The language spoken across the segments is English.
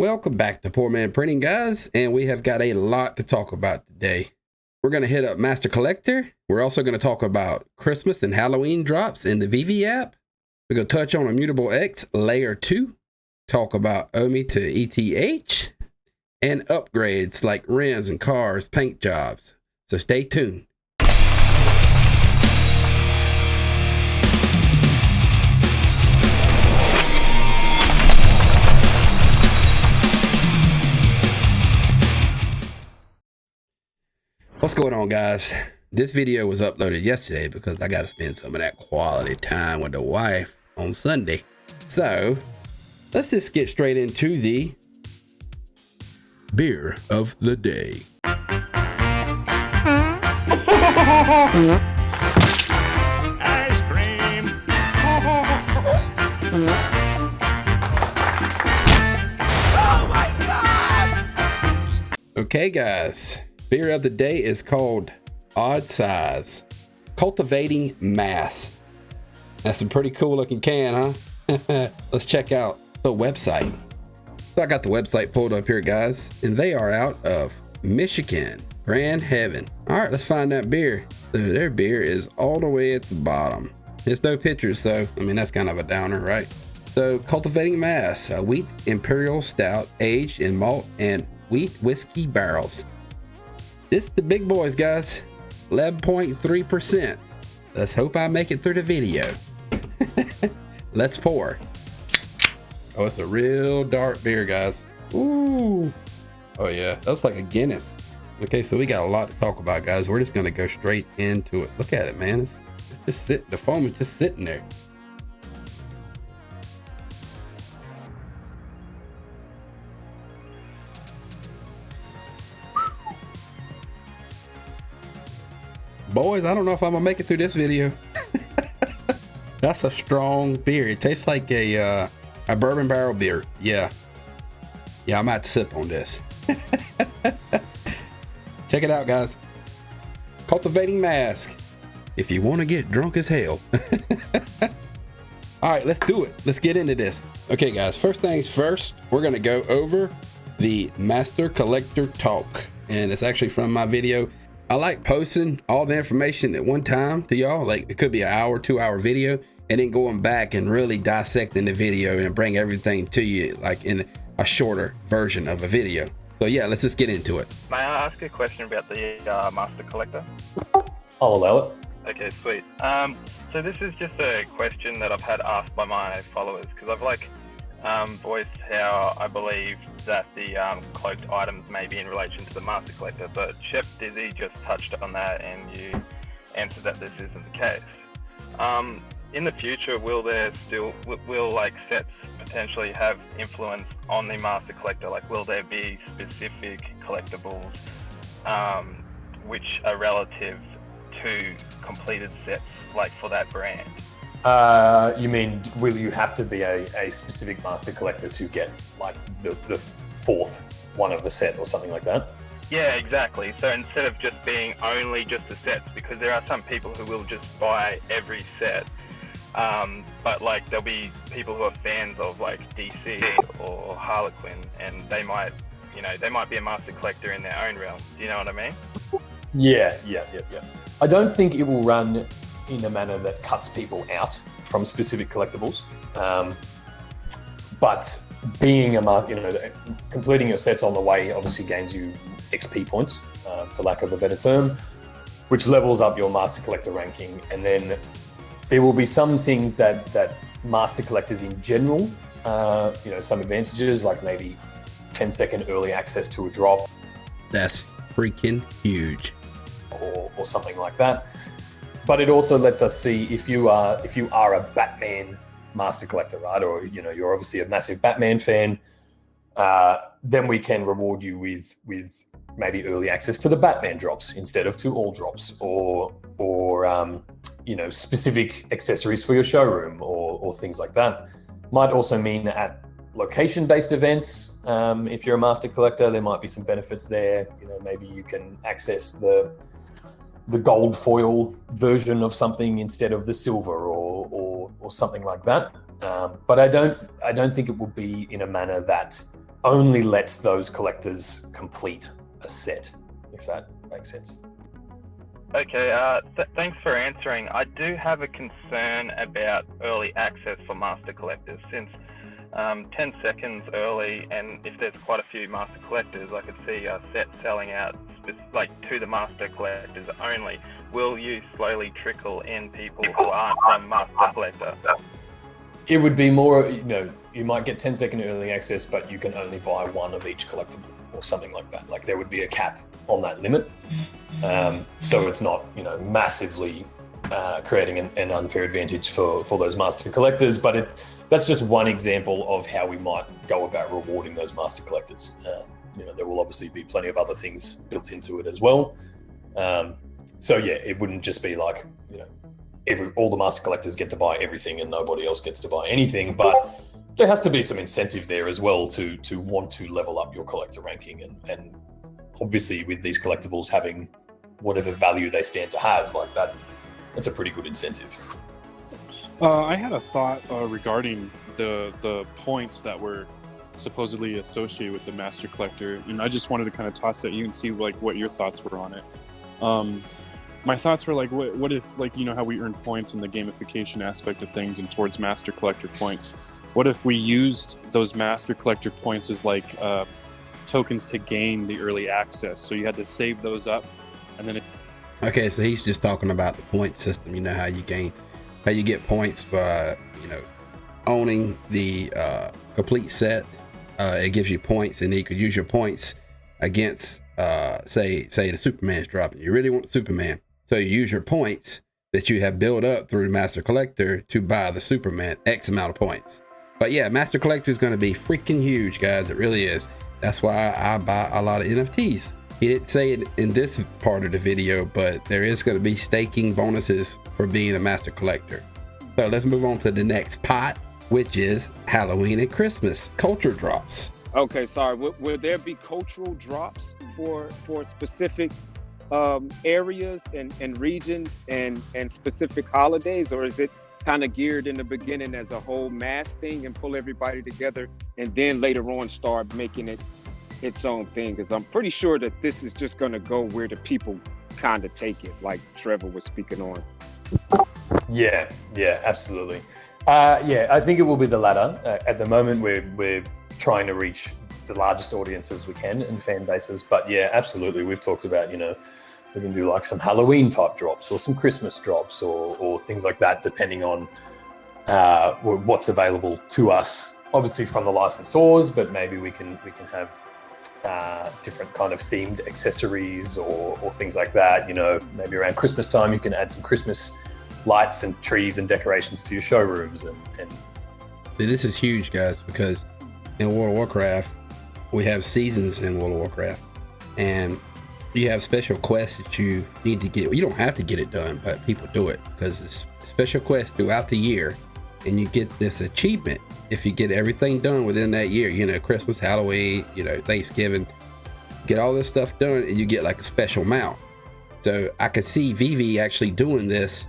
Welcome back to Poor Man Printing, guys, and we have got a lot to talk about today. We're going to hit up Master Collector. We're also going to talk about Christmas and Halloween drops in the Veve app. We're going to touch on Immutable X Layer 2, talk about OMI to ETH, and upgrades like rims and cars, paint jobs. So stay tuned. What's going on, guys? This video was uploaded yesterday because I got to spend some of that quality time with the wife on Sunday. So let's just get straight into the beer of the day. Ice cream. Oh my God! Okay, guys. Beer of the day is called Odd Size Cultivating Mass. That's a pretty cool looking can, huh? Let's check out the website. So I got the website pulled up here, guys, and they are out of Michigan, Grand Heaven. All right, let's find that beer. So their beer is all the way at the bottom. There's no pictures, so I mean that's kind of a downer, right? So Cultivating Mass, a wheat imperial stout aged in malt and wheat whiskey barrels. This is the big boys, guys. 11.3%. Let's hope I make it through the video. Let's pour. Oh, it's a real dark beer, guys. Ooh. Oh yeah, that's like a Guinness. Okay, so we got a lot to talk about, guys. We're just gonna go straight into it. Look at it, man. It's just the foam is just sitting there. Boys, I don't know if I'm gonna make it through this video. That's a strong beer. It tastes like a bourbon barrel beer. Yeah, I might sip on this. Check it out, guys. Cultivating Mask. If you want to get drunk as hell. All right, let's do it. Let's get into this. Okay, guys. First things first, we're gonna go over the Master Collector talk, and it's actually from my video. I like posting all the information at one time to y'all. Like it could be an hour, 2-hour video, and then going back and really dissecting the video and bring everything to you like in a shorter version of a video. So yeah, let's just get into it. May I ask a question about the Master Collector? I'll allow it. Okay, sweet. So this is just a question that I've had asked by my followers because I've voiced how I believe that the cloaked items may be in relation to the Master Collector, but Chef Dizzy just touched on that and you answered that this isn't the case. In the future, will like sets potentially have influence on the Master Collector? Like will there be specific collectibles which are relative to completed sets like for that brand? You mean, will you have to be a specific Master Collector to get like the fourth one of the set or something like that? Yeah, exactly. So instead of just being only just the sets, because there are some people who will just buy every set, but like there'll be people who are fans of like DC or Harlequin, and they might be a Master Collector in their own realm. Do you know what I mean? Yeah. I don't think it will run in a manner that cuts people out from specific collectibles, but being completing your sets on the way obviously gains you XP points, for lack of a better term, which levels up your Master Collector ranking. And then there will be some things that Master Collectors in general, some advantages like maybe 10-second early access to a drop. That's freaking huge. Or something like that. But it also lets us see if you are a Batman Master Collector, right? Or you're obviously a massive Batman fan. Then we can reward you with maybe early access to the Batman drops instead of to all drops, or specific accessories for your showroom or things like that. Might also mean at location-based events, if you're a Master Collector, there might be some benefits there. Maybe you can access the gold foil version of something instead of the silver or something like that. But I don't think it will be in a manner that only lets those collectors complete a set, if that makes sense. Okay, thanks for answering. I do have a concern about early access for master collectors, since 10 seconds early, and if there's quite a few master collectors, I could see a set selling out like to the master collectors only. Will you slowly trickle in people who aren't from master collector? It would be more, you might get 10-second early access, but you can only buy one of each collectible or something like that. Like there would be a cap on that limit. So it's not, massively creating an unfair advantage for those master collectors, but that's just one example of how we might go about rewarding those master collectors. There will obviously be plenty of other things built into it as well. So yeah, it wouldn't just be like, all the master collectors get to buy everything and nobody else gets to buy anything, but there has to be some incentive there as well to want to level up your collector ranking, and obviously with these collectibles having whatever value they stand to have, like that's a pretty good incentive. I had a thought regarding the points that were supposedly associated with the master collector, and I just wanted to kind of toss at you and see like what your thoughts were on it. My thoughts were like, what if, like, how we earn points in the gamification aspect of things and towards master collector points? What if we used those master collector points as like tokens to gain the early access? So you had to save those up, and then Okay, so he's just talking about the point system. How you get points by owning the complete set. It gives you points, and you could use your points against say the Superman's dropping. You really want Superman, so you use your points that you have built up through Master Collector to buy the Superman X amount of points. But yeah, Master Collector is going to be freaking huge, guys. It really is. That's why I buy a lot of NFTs. He didn't say it in this part of the video, but there is going to be staking bonuses for being a Master Collector. So let's move on to the next pot, which is Halloween and Christmas culture drops. Okay, sorry. Will there be cultural drops for specific areas and regions and specific holidays, or is it kind of geared in the beginning as a whole mass thing and pull everybody together, and then later on start making it its own thing? Because I'm pretty sure that this is just going to go where the people kind of take it, like Trevor was speaking on. Yeah, absolutely. I think it will be the latter. At the moment, we're trying to reach the largest audiences we can and fan bases. But yeah, absolutely. We've talked about, we can do like some Halloween type drops or some Christmas drops or things like that, depending on what's available to us. Obviously from the licensors, but maybe we can have different kind of themed accessories or things like that. Maybe around Christmas time, you can add some Christmas lights and trees and decorations to your showrooms. And See, this is huge, guys, because in World of Warcraft, we have seasons in World of Warcraft, and you have special quests that you need to get. You don't have to get it done, but people do it because it's special quests throughout the year, and you get this achievement if you get everything done within that year. Christmas, Halloween, Thanksgiving, get all this stuff done, and you get like a special mount. So I could see Veve actually doing this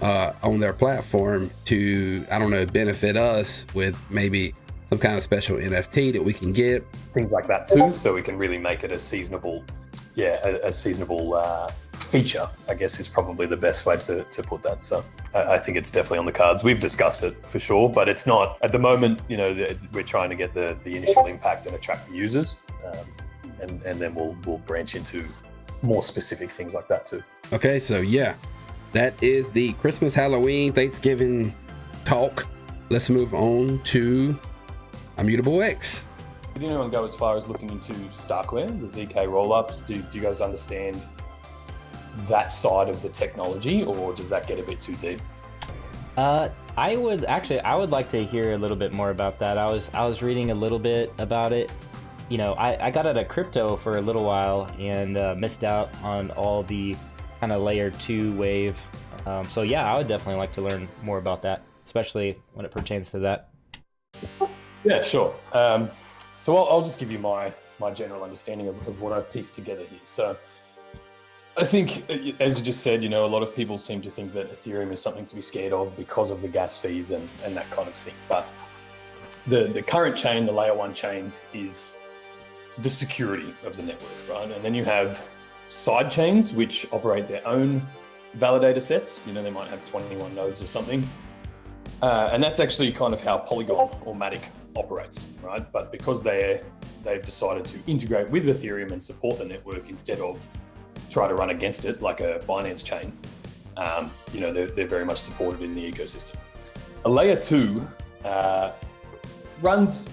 on their platform to, I don't know, benefit us with maybe some kind of special NFT that we can get. Things like that too, so we can really make it a seasonable feature, I guess, is probably the best way to put that. So I think it's definitely on the cards. We've discussed it for sure, but it's not at the moment. We're trying to get the initial impact and attract the users, and then we'll branch into more specific things like that too. Okay, so yeah, that is the Christmas, Halloween, Thanksgiving talk. Let's move on to Immutable X. Did anyone go as far as looking into Starkware, the ZK roll-ups? Do you guys understand that side of the technology, or does that get a bit too deep? I would like to hear a little bit more about that. I was reading a little bit about it. I got out of crypto for a little while and missed out on all the kind of layer 2 wave. So yeah, I would definitely like to learn more about that, especially when it pertains to that. Yeah, sure. So I'll just give you my general understanding of what I've pieced together here. So I think, as you just said, a lot of people seem to think that Ethereum is something to be scared of because of the gas fees and that kind of thing. But the current chain, the layer 1 chain, is the security of the network, right? And then you have side chains which operate their own validator sets. You know, they might have 21 nodes or something. And that's actually kind of how Polygon or Matic operates, right? But because they've decided to integrate with Ethereum and support the network instead of try to run against it like a Binance chain, you know, they're very much supported in the ecosystem. A layer 2 runs,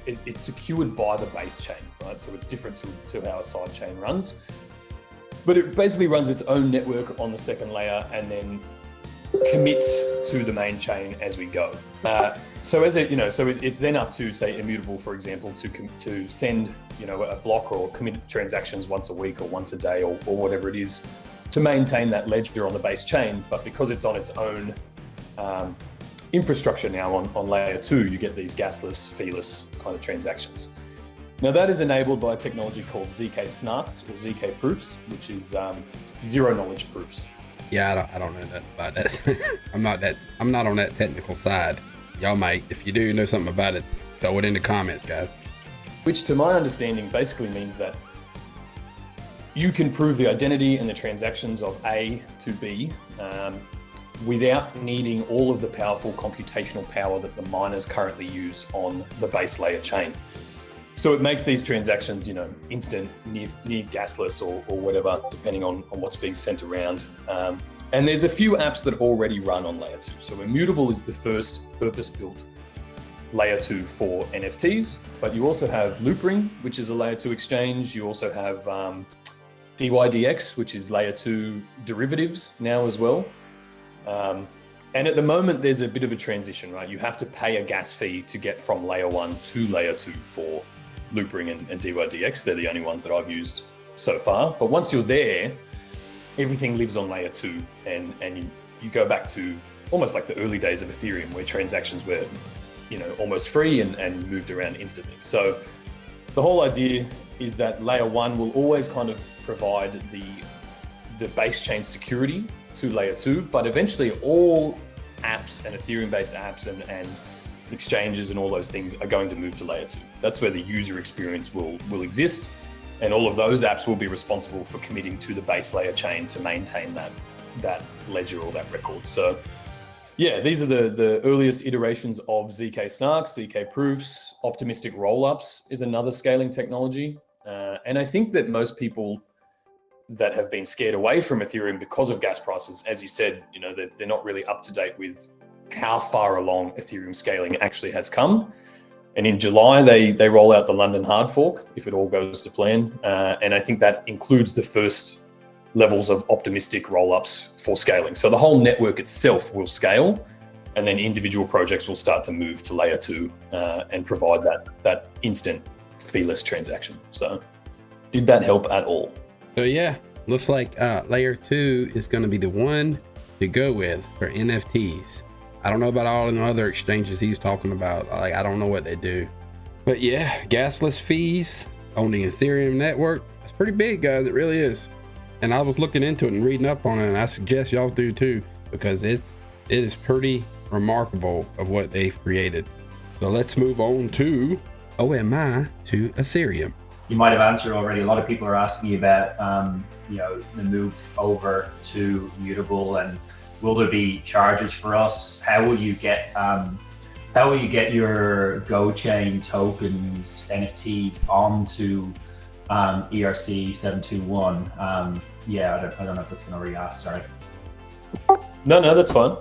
it's secured by the base chain, right? So it's different to how a side chain runs. But it basically runs its own network on the second layer and then commits to the main chain as we go. So as it, you know, so it's then up to, say, Immutable, for example, to send, you know, a block or commit transactions once a week or once a day or whatever it is to maintain that ledger on the base chain. But because it's on its own infrastructure now on layer 2, you get these gasless, feeless kind of transactions. Now that is enabled by a technology called ZK snarks or ZK proofs, which is zero knowledge proofs. Yeah, I don't know nothing about that. I'm not on that technical side. Y'all might. If you do know something about it, throw it in the comments, guys. Which to my understanding basically means that you can prove the identity and the transactions of A to B without needing all of the powerful computational power that the miners currently use on the base layer chain. So it makes these transactions, you know, instant, near gasless or whatever, depending on what's being sent around. And there's a few apps that already run on layer 2. So Immutable is the first purpose-built layer 2 for NFTs, but you also have Loopring, which is a layer 2 exchange. You also have DYDX, which is layer 2 derivatives now as well. And at the moment, there's a bit of a transition, right? You have to pay a gas fee to get from layer 1 to layer 2 for Loopring and DYDX. They're the only ones that I've used so far. But once you're there, everything lives on layer 2 and you go back to almost like the early days of Ethereum where transactions were, you know, almost free and moved around instantly. So the whole idea is that layer 1 will always kind of provide the base chain security to layer 2, but eventually all apps and Ethereum-based apps and exchanges and all those things are going to move to layer 2. That's where the user experience will exist, and all of those apps will be responsible for committing to the base layer chain to maintain that ledger or that record. So yeah, these are the earliest iterations of ZK snarks, ZK proofs. Optimistic rollups is another scaling technology, and I think that most people that have been scared away from Ethereum because of gas prices, as you said, you know, they're not really up to date with how far along Ethereum scaling actually has come. And in July, they roll out the London hard fork, if it all goes to plan. And I think that includes the first levels of optimistic rollups for scaling. So the whole network itself will scale, and then individual projects will start to move to layer 2 and provide that instant feeless transaction. So did that help at all? So yeah, looks like layer 2 is going to be the one to go with for NFTs. I don't know about all the other exchanges he's talking about. Like, I don't know what they do, but yeah, gasless fees on the Ethereum network. It's pretty big, guys. It really is. And I was looking into it and reading up on it, and I suggest y'all do too, because it is pretty remarkable of what they've created. So let's move on to OMI to Ethereum. You might have answered already. A lot of people are asking you about, you know, the move over to Immutable, and will there be charges for us? How will you get your GoChain tokens, NFTs onto ERC 721? Yeah, I don't know if that's been already asked. Sorry. No, that's fine.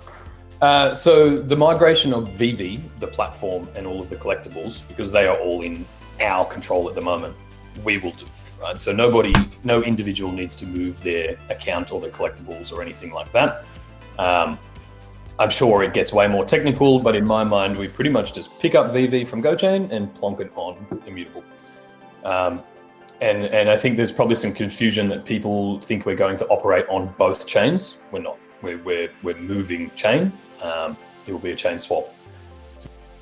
So the migration of Veve, the platform, and all of the collectibles, because they are all in our control at the moment, we will do, right? So no individual needs to move their account or their collectibles or anything like that. I'm sure it gets way more technical, but in my mind, we pretty much just pick up Veve from GoChain and plonk it on Immutable. And I think there's probably some confusion that people think we're going to operate on both chains. We're not. We're moving chain. It will be a chain swap.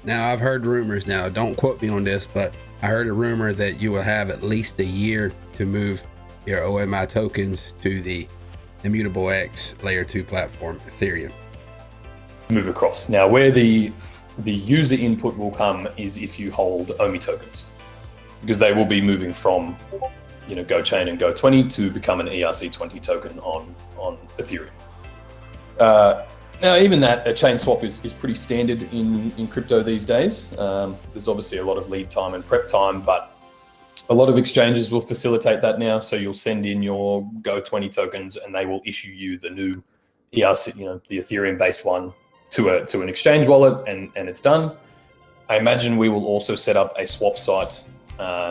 Now, I've heard rumors, now don't quote me on this, but I heard a rumor that you will have at least a year to move your OMI tokens to the Immutable X layer 2 platform, Ethereum. Move across. Now, where the user input will come is if you hold OMI tokens. because they will be moving from, GoChain and Go20 to become an ERC20 token on Ethereum. Now, even that, a chain swap is pretty standard in crypto these days. There's obviously a lot of lead time and prep time, but a lot of exchanges will facilitate that now. So you'll send in your Go20 tokens and they will issue you the new ERC, the Ethereum-based one to an exchange wallet, and it's done. I imagine we will also set up a swap site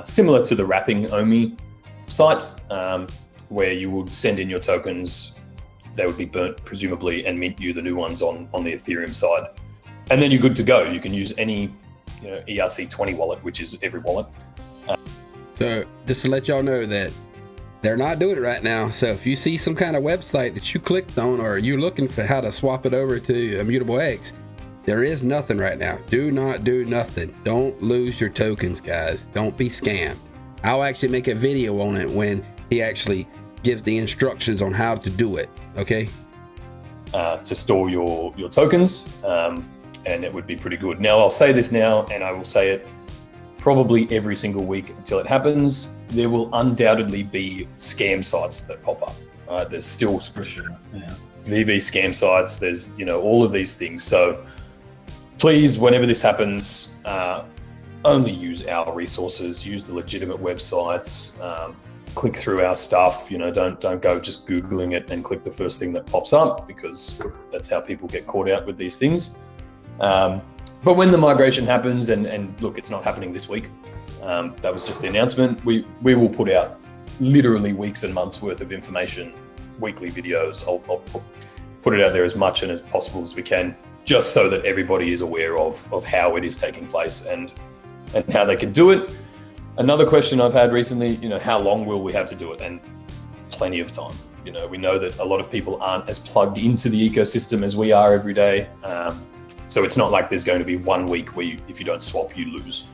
similar to the wrapping OMI site, where you would send in your tokens. They would be burnt, presumably, and mint you the new ones on the Ethereum side. And then you're good to go. You can use any ERC20 wallet, which is every wallet. So just to let y'all know that they're not doing it right now. So if you see some kind of website that you clicked on, or you're looking for how to swap it over to Immutable X, there is nothing right now. Do not do nothing. Don't lose your tokens, guys. Don't be scammed. I'll actually make a video on it when he actually gives the instructions on how to do it. Okay. To store your tokens, and it would be pretty good. Now, I'll say this now, and I will say it probably every single week until it happens. There will undoubtedly be scam sites that pop up. There's still Veve scam sites. There's all of these things. So please, whenever this happens, only use our resources. Use the legitimate websites. Click through our stuff. Don't go just Googling it and click the first thing that pops up, because that's how people get caught out with these things. But when the migration happens, and look, it's not happening this week. That was just the announcement. We will put out literally weeks and months worth of information, weekly videos. I'll put it out there as much and as possible as we can, just so that everybody is aware of how it is taking place and how they can do it. Another question I've had recently, how long will we have to do it? And plenty of time. We know that a lot of people aren't as plugged into the ecosystem as we are every day. So it's not like there's going to be 1 week where if you don't swap, you lose.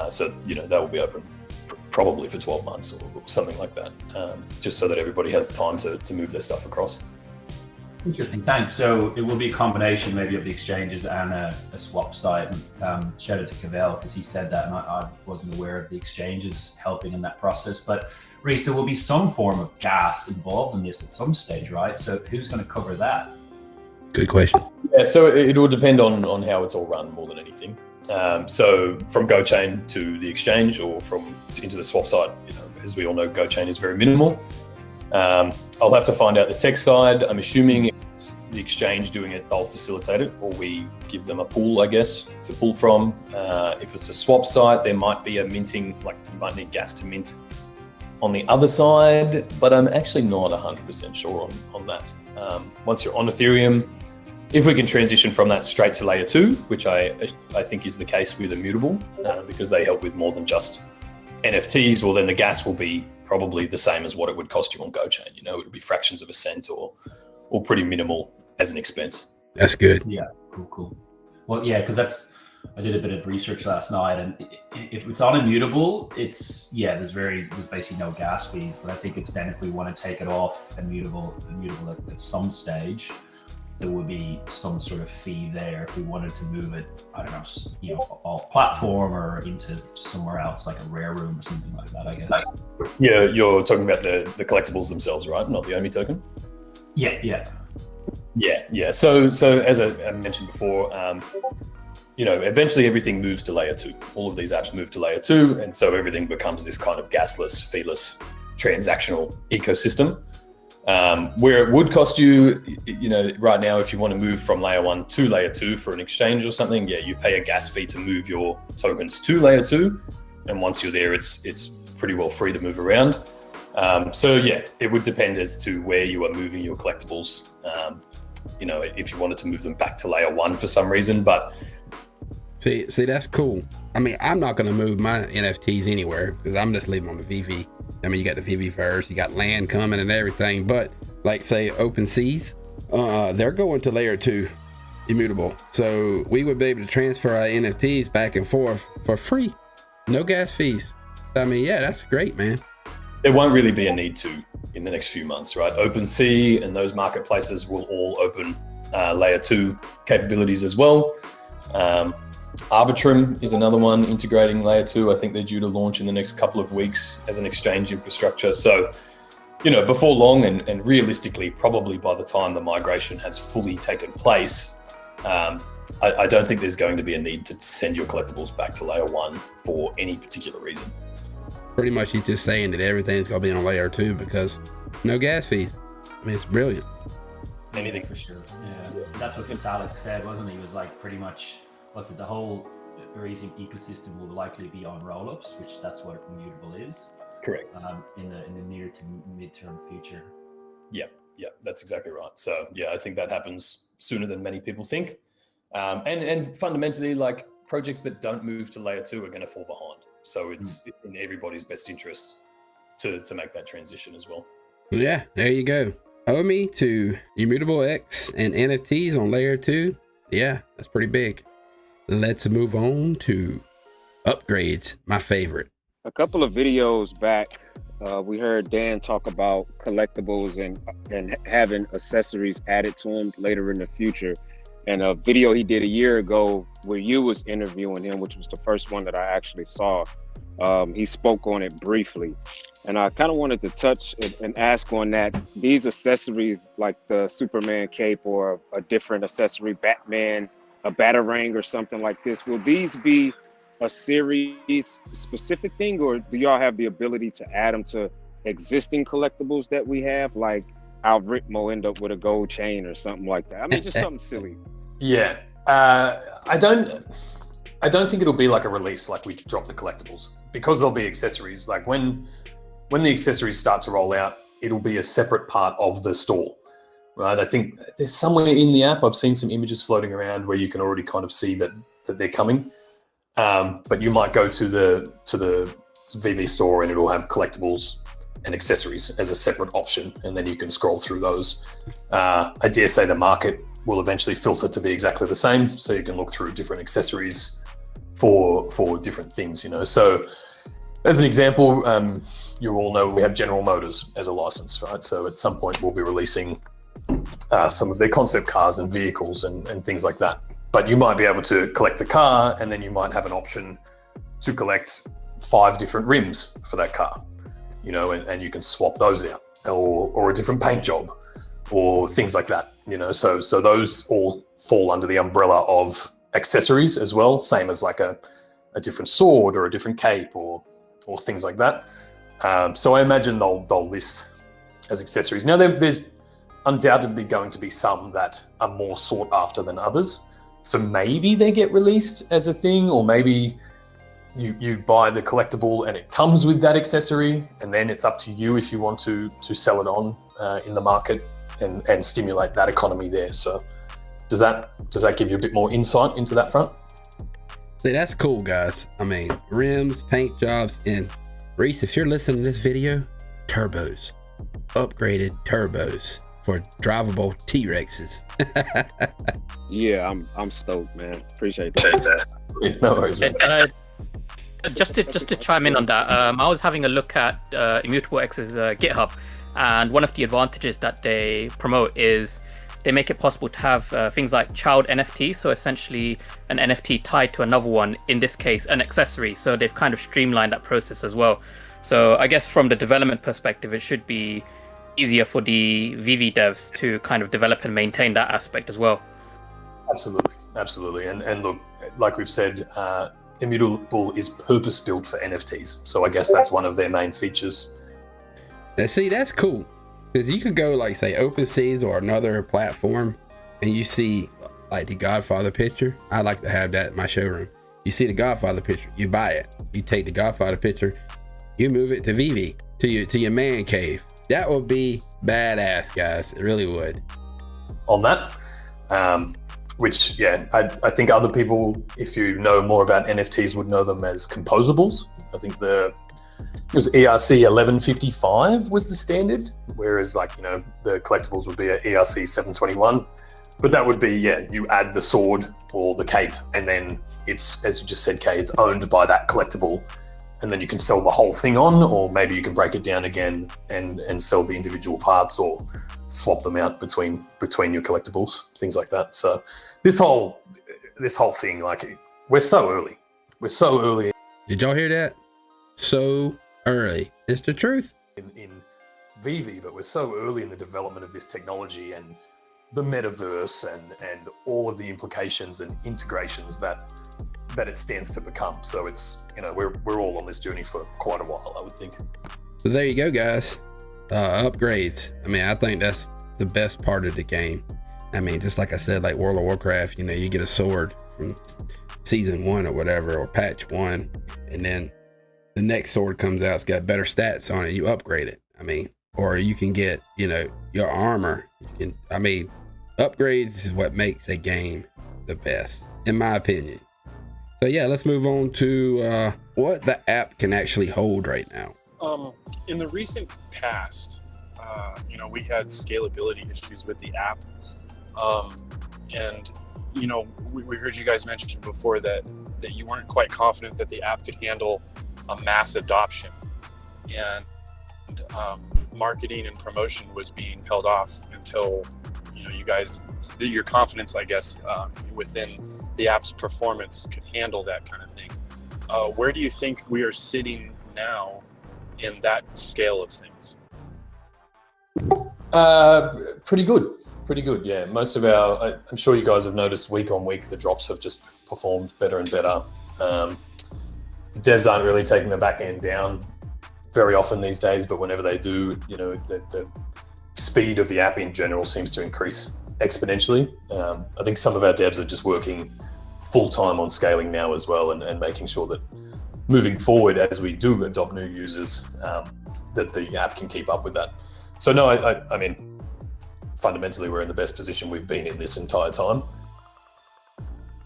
So that will be open probably for 12 months or something like that, just so that everybody has the time to move their stuff across. Interesting, thanks. So it will be a combination maybe of the exchanges and a swap site. Shout out to Cavell, because he said that, and I wasn't aware of the exchanges helping in that process. But Reese, there will be some form of gas involved in this at some stage, right? So who's going to cover that? Good question. Yeah, so it will depend on how it's all run more than anything. So from GoChain to the exchange, or into the swap site, as we all know, GoChain is very minimal. I'll have to find out the tech side. I'm assuming it's the exchange doing it, they'll facilitate it, or we give them a pool, I guess, to pull from. If it's a swap site, there might be a minting, like you might need gas to mint on the other side, but I'm actually not 100% sure on that. Once you're on Ethereum, if we can transition from that straight to layer 2, which I think is the case with Immutable, because they help with more than just NFTs, well, then the gas will be probably the same as what it would cost you on GoChain. It would be fractions of a cent or pretty minimal as an expense. That's good. Yeah, cool. Well, yeah, because I did a bit of research last night, and if it's on Immutable, there's basically no gas fees. But I think it's then if we want to take it off Immutable at some stage, there would be some sort of fee there if we wanted to move it, I don't know, off platform or into somewhere else, like a rare room or something like that, I guess. Yeah, you're talking about the collectibles themselves, right? Not the OMI token? Yeah. So as I mentioned before, eventually everything moves to layer 2. All of these apps move to layer 2, and so everything becomes this kind of gasless, feeless, transactional ecosystem. Where it would cost you, right now, if you want to move from layer 1 to layer 2 for an exchange or something, you pay a gas fee to move your tokens to layer 2. And once you're there, it's pretty well free to move around. It would depend as to where you are moving your collectibles. If you wanted to move them back to layer 1 for some reason, but see, that's cool. I mean, I'm not going to move my NFTs anywhere, because I'm just leaving on the Veve. I mean, you got the Veve first, you got land coming and everything, but like say OpenSeas, they're going to layer 2 Immutable. So we would be able to transfer our NFTs back and forth for free. No gas fees. I mean, yeah, that's great, man. There won't really be a need to in the next few months, right? OpenSea and those marketplaces will all open layer 2 capabilities as well. Arbitrum is another one integrating layer 2. I think they're due to launch in the next couple of weeks as an exchange infrastructure. So, before long, and realistically, probably by the time the migration has fully taken place, I don't think there's going to be a need to send your collectibles back to layer 1 for any particular reason. Pretty much he's just saying that everything's going to be on layer 2 because no gas fees. I mean, it's brilliant. Anything. For sure. Yeah, that's what Vitalik said, wasn't he? He was like, pretty much, the whole Ethereum ecosystem will likely be on rollups, which that's what Immutable is. Correct. In the near to midterm future. Yeah, that's exactly right. So I think that happens sooner than many people think. And fundamentally, like, projects that don't move to layer 2 are going to fall behind. So it's in everybody's best interest to make that transition as well. Yeah, there you go. Owe me to Immutable X and NFTs on layer 2. Yeah, that's pretty big. Let's move on to upgrades, my favorite. A couple of videos back, we heard Dan talk about collectibles and having accessories added to them later in the future. And a video he did a year ago where you was interviewing him, which was the first one that I actually saw, he spoke on it briefly. And I kind of wanted to touch and ask on that. These accessories, like the Superman cape or a different accessory, Batman, a Batarang or something like this, will these be a series specific thing, or do y'all have the ability to add them to existing collectibles that we have? Like Al Ritmo end up with a gold chain or something like that. I mean, just something silly. Yeah. I don't think it'll be like a release like we drop the collectibles, because there'll be accessories. Like when the accessories start to roll out, it'll be a separate part of the store, right? I think there's somewhere in the app, I've seen some images floating around where you can already kind of see that they're coming. But you might go to the Veve store and it'll have collectibles and accessories as a separate option, and then you can scroll through those. I dare say the market will eventually filter to be exactly the same, so you can look through different accessories for different things, So as an example, you all know we have General Motors as a license, right? So at some point we'll be releasing some of their concept cars and vehicles and things like that. But you might be able to collect the car, and then you might have an option to collect 5 different rims for that car, and you can swap those out, or a different paint job, or things like that, So those all fall under the umbrella of accessories as well, same as like a different sword or a different cape or things like that. So I imagine they'll list as accessories. Now there's undoubtedly going to be some that are more sought after than others. So maybe they get released as a thing, or maybe you buy the collectible and it comes with that accessory, and then it's up to you if you want to sell it on in the market and stimulate that economy there. So does that give you a bit more insight into that front? See, that's cool, guys. I mean, rims, paint jobs, and Reese, if you're listening to this video, turbos, upgraded turbos for drivable T-Rexes. Yeah, I'm stoked, man. Appreciate that. No worries, man. Just to chime in on that, I was having a look at Immutable X's GitHub, and one of the advantages that they promote is they make it possible to have things like child NFT, so essentially an NFT tied to another one, in this case an accessory. So they've kind of streamlined that process as well. So I guess from the development perspective, it should be easier for the Veve devs to kind of develop and maintain that aspect as well. Absolutely. And look, like we've said, Immutable is purpose built for NFTs. So I guess that's one of their main features. Now, see, that's cool. Because you could go, like, say, OpenSeas or another platform, and you see, like, the Godfather picture. I like to have that in my showroom. You see the Godfather picture, you buy it. You take the Godfather picture, you move it to Veve, to your man cave. That would be badass, guys. It really would. On that, which, yeah, I think other people, if you know more about NFTs, would know them as composables. I think it was ERC 1155 was the standard, whereas the collectibles would be a ERC 721. But that would be, you add the sword or the cape, and then it's, as you just said, Kay, it's owned by that collectible, and then you can sell the whole thing on, or maybe you can break it down again and sell the individual parts, or swap them out between your collectibles, things like that. So this whole thing, like, we're so early. We're so early Did y'all hear that? So early. It's the truth. in Veve, but we're so early in the development of this technology and the metaverse and all of the implications and integrations that it stands to become. So it's, we're all on this journey for quite a while, I would think. So there you go, guys. Upgrades. I mean, I think that's the best part of the game. I mean, just like I said, like World of Warcraft, you get a sword from season 1 or whatever, or patch 1, and then the next sword comes out, it's got better stats on it, you upgrade it. I mean, or you can get, your armor. Upgrades is what makes a game the best, in my opinion. So yeah, let's move on to what the app can actually hold right now. In the recent past, we had scalability issues with the app. And we heard you guys mention before that you weren't quite confident that the app could handle a mass adoption, and marketing and promotion was being held off until your confidence, I guess, within the app's performance could handle that kind of thing. Where do you think we are sitting now in that scale of things? Pretty good. Yeah, most of I'm sure you guys have noticed week on week the drops have just performed better and better. The devs aren't really taking the back end down very often these days, but whenever they do, the speed of the app in general seems to increase exponentially. I think some of our devs are just working full time on scaling now as well, and making sure that moving forward, as we do adopt new users, that the app can keep up with that. So no, I mean, fundamentally, we're in the best position we've been in this entire time.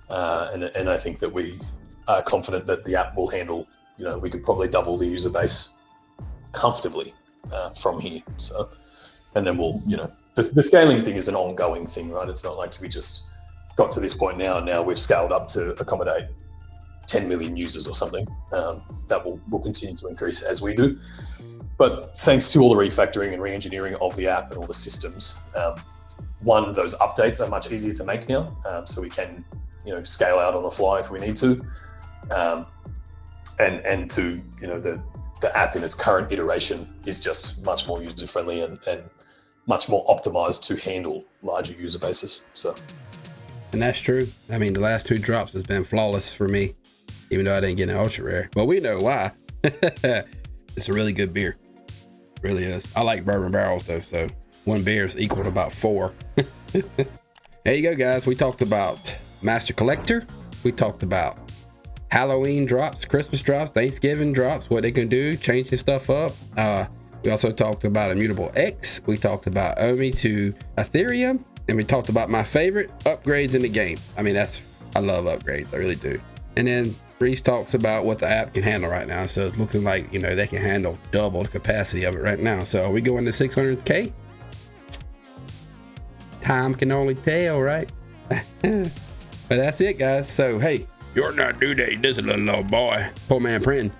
And I think that we are confident that the app will handle, we could probably double the user base comfortably from here. So, and then we'll, the scaling thing is an ongoing thing, right? It's not like we just got to this point now and now we've scaled up to accommodate 10 million users or something. That will continue to increase as we do. But thanks to all the refactoring and re-engineering of the app and all the systems, those updates are much easier to make now. So we can, scale out on the fly if we need to. And to, the app in its current iteration is just much more user-friendly and much more optimized to handle larger user bases. So. And that's true. I mean, the last 2 drops has been flawless for me, even though I didn't get an ultra rare. But we know why. It's a really good beer. It really is. I like bourbon barrels though, so 1 beer is equal to about 4. There you go, guys. We talked about Master Collector. We talked about Halloween drops, Christmas drops, Thanksgiving drops, what they can do, changing stuff up. We also talked about Immutable X. We talked about OMI to Ethereum. And we talked about my favorite upgrades in the game. I mean, I love upgrades. I really do. And then Reese talks about what the app can handle right now. So it's looking like, they can handle double the capacity of it right now. So are we going to 600K? Time can only tell, right? But that's it, guys. So, hey, you're not due date. This is a little boy. Poor man, friend.